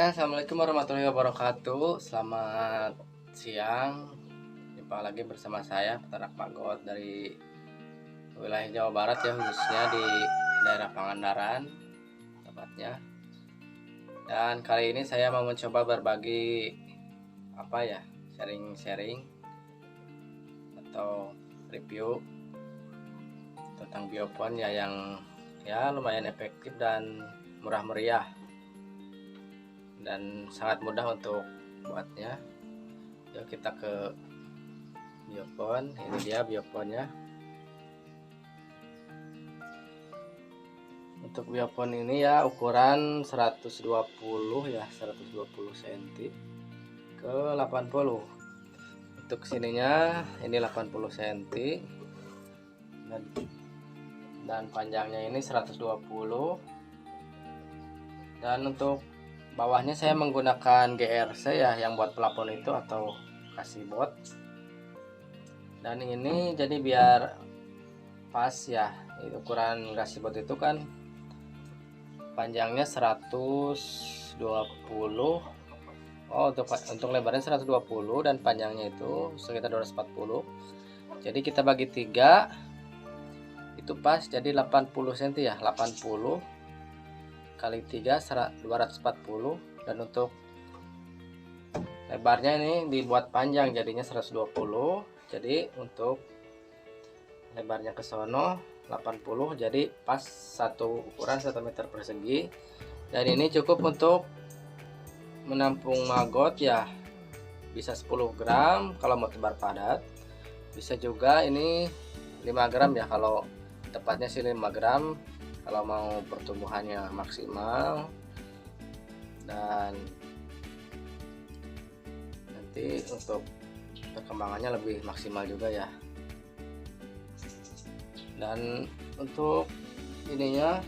Assalamualaikum warahmatullahi wabarakatuh. Selamat siang. Jumpa lagi bersama saya, peternak maggot dari wilayah Jawa Barat ya, khususnya di daerah Pangandaran tepatnya. Dan kali ini saya mau mencoba berbagi sharing-sharing atau review tentang biopon ya, yang lumayan efektif dan murah meriah dan sangat mudah untuk buatnya. Yuk kita ke biopon. Ini dia bioponnya. Untuk biopon ini ya ukuran 120 cm ke 80. Untuk sininya ini 80 cm dan panjangnya ini 120. Dan untuk bawahnya saya menggunakan GRC ya, yang buat plafon itu, atau kasih bot. Dan ini jadi biar pas ya, ukuran kasih bot itu kan panjangnya 120. Untuk lebarnya 120 dan panjangnya itu sekitar 240. Jadi kita bagi 3 itu pas jadi 80 cm ya, 80 kali 3 240. Dan untuk lebarnya ini dibuat panjang jadinya 120. Jadi untuk lebarnya ke sono 80, jadi pas satu ukuran 1 meter persegi. Dan ini cukup untuk menampung maggot ya, bisa 10 gram kalau mau tebar padat, bisa juga ini 5 gram ya, kalau tepatnya sih 5 gram kalau mau pertumbuhannya maksimal dan nanti untuk perkembangannya lebih maksimal juga ya. Dan untuk ininya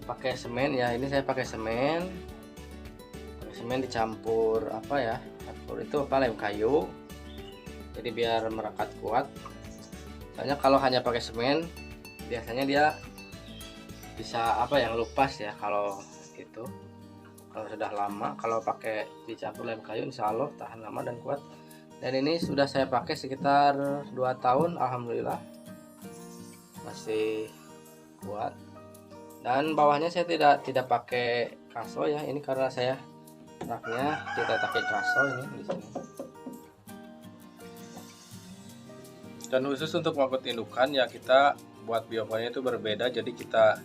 pakai semen ya, ini saya pakai semen dicampur campur itu lem kayu, jadi biar merekat kuat. Soalnya kalau hanya pakai semen biasanya dia bisa lupas ya, kalau sudah lama. Kalau pakai dicampur lem kayu insya Allah tahan lama dan kuat. Dan ini sudah saya pakai sekitar 2 tahun, alhamdulillah masih kuat. Dan bawahnya saya tidak pakai kaso ya, ini karena saya raknya tidak pakai kaso ini di sini. Dan khusus untuk maggot indukan ya, kita buat bioponnya itu berbeda. Jadi kita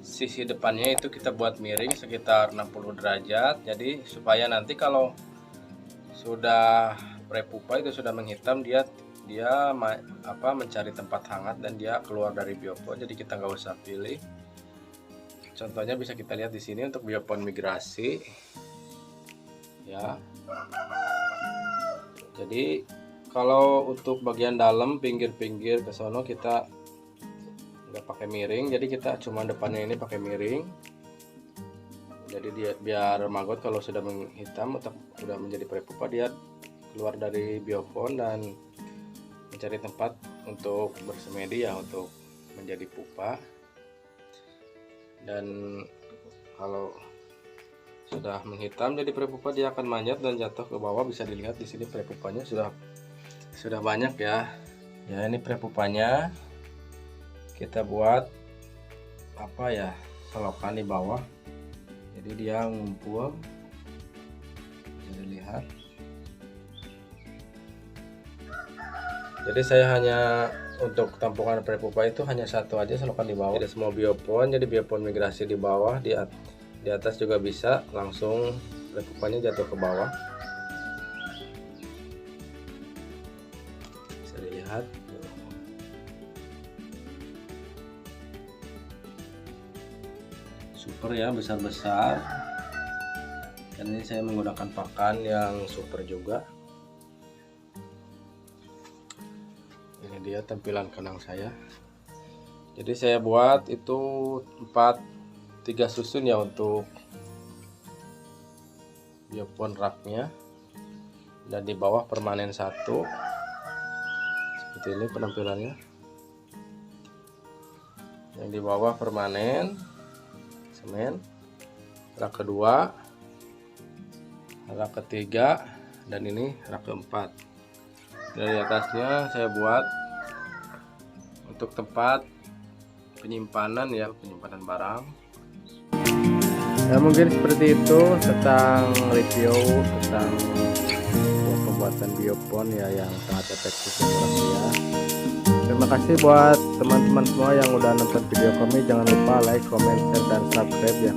sisi depannya itu kita buat miring sekitar 60 derajat. Jadi supaya nanti kalau sudah prepupa itu sudah menghitam, dia mencari tempat hangat dan dia keluar dari biopon. Jadi kita nggak usah pilih. Contohnya bisa kita lihat di sini untuk biopon migrasi ya. Jadi kalau untuk bagian dalam pinggir-pinggir ke sono kita nggak pakai miring, jadi kita cuma depannya ini pakai miring. Jadi dia biar maggot kalau sudah menghitam atau sudah menjadi prepupa, dia keluar dari biopon dan mencari tempat untuk bersemedi ya, untuk menjadi pupa. Dan kalau sudah menghitam jadi prepupa, dia akan manjat dan jatuh ke bawah. Bisa dilihat di sini prepupanya sudah banyak ya. Ya, ini prepupanya kita buat selokan di bawah, jadi dia ngumpul, bisa dilihat. Jadi saya hanya untuk tampungan prepupa itu hanya satu aja selokan di bawah, tidak semua biopon. Jadi biopon migrasi di bawah, di atas juga bisa langsung prepupanya jatuh ke bawah, bisa dilihat. Super ya, besar-besar. Dan ini saya menggunakan pakan yang super juga. Ini dia tampilan kandang saya. Jadi saya buat itu 3 susun ya untuk biopon raknya, dan di bawah permanen 1. Seperti ini penampilannya. Yang di bawah permanen semen, rak kedua, rak ketiga, dan ini rak keempat. Dari atasnya saya buat untuk tempat penyimpanan ya, penyimpanan barang. Ya mungkin seperti itu tentang review tentang pembuatan biopon ya yang sangat efektif ya. Terima kasih buat teman-teman semua yang udah nonton video kami. Jangan lupa like, comment, share, dan subscribe ya.